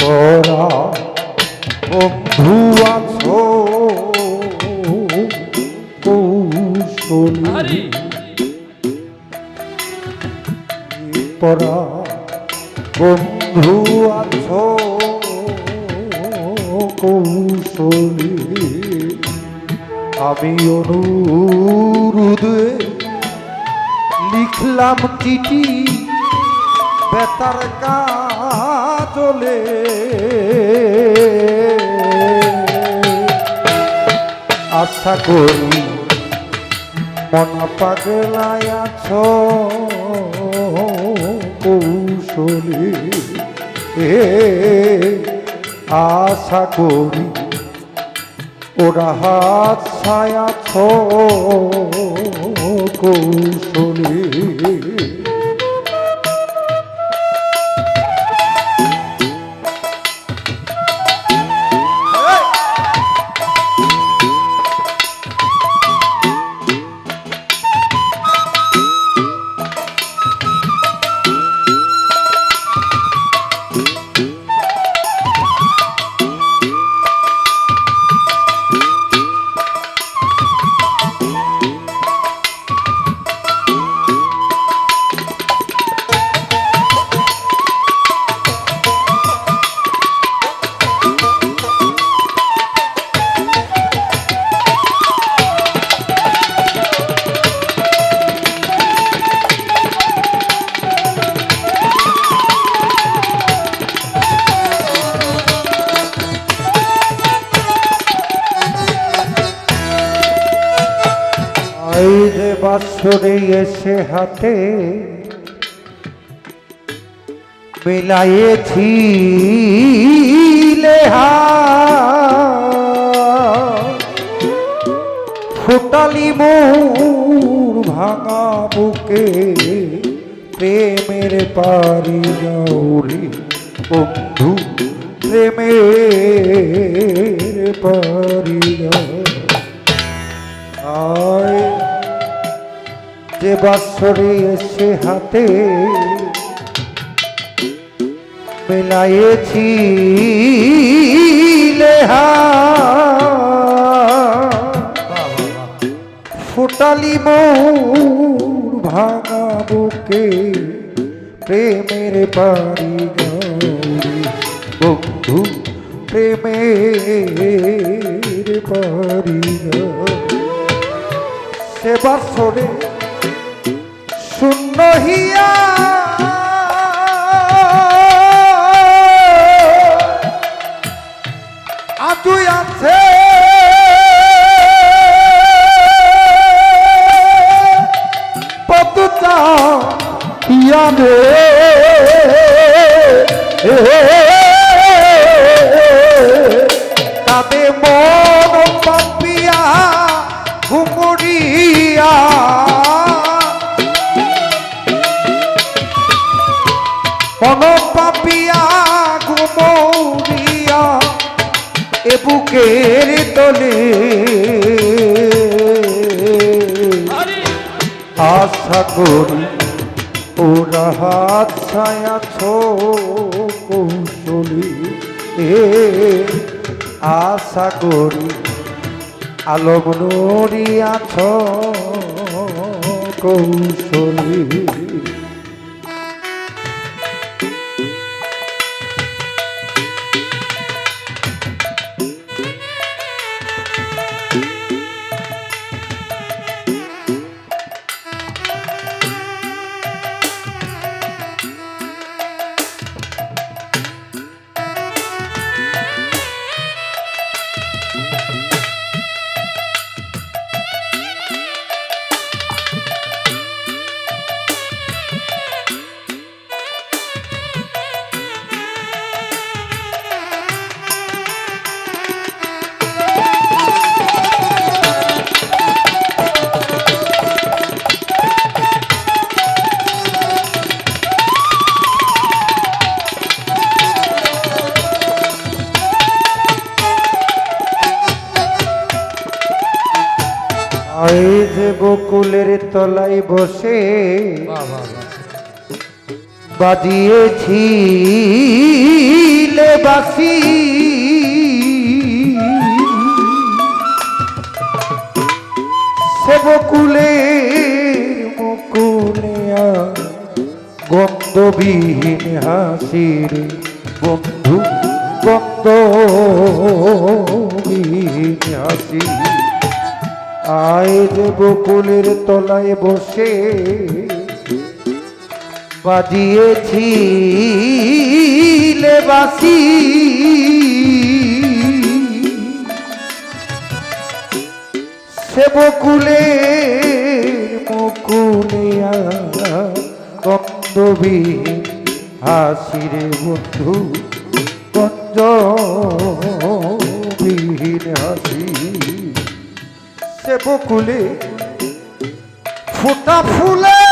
পরা বন্ধু আছো কৌশলী পরা বন্ধু আছো কৌশলী আমি অনুরোধে লিখলাম চিঠি বেতার কাজলে আশা করি মন পাগলায় আছো কৌশলী আশা করি ওরা হাত ছায়াছ কৌশলী বাসরে এসে হাতে মিলাইছি ফোটালি মোর ভাঙা বুকে প্রেমের পারি যাওরে বন্ধু প্রেমের পারি যাও আয় যে বাসরে এসে হাতে মিলাইছি ফোটালি মোর ভাঙা বুকে প্রেমের পারি গৌরী বন্ধু প্রেমের পারি সে বাসরে শূন্য হিয়া আতুই আছে পতুচা ইয়ানে তাতে মন পাপিয়া ঘুমুরিয়া মন পাপিয়া ঘুমুরিয়া এ বুকের তলে আশা করি ওরা হাত ছায়াছ কৌশলী আশা করি আলম নড়িয়াছ কৌশলী আজ বকুলের তলায় বসে বাজিয়েছি বাসি সে বকুলের মুকুলে গন্ধবিহীন হাসির বন্ধু গন্ধবিহীন হাসি আয় যে বকুলের তলায় বসে বাজিয়েছি বাসি সে বকুলের মুকুলে গন্ধবিহীন হাসিরে বন্ধু গন্ধবিহীন হাসি সে বকুলে ফোটা ফুলে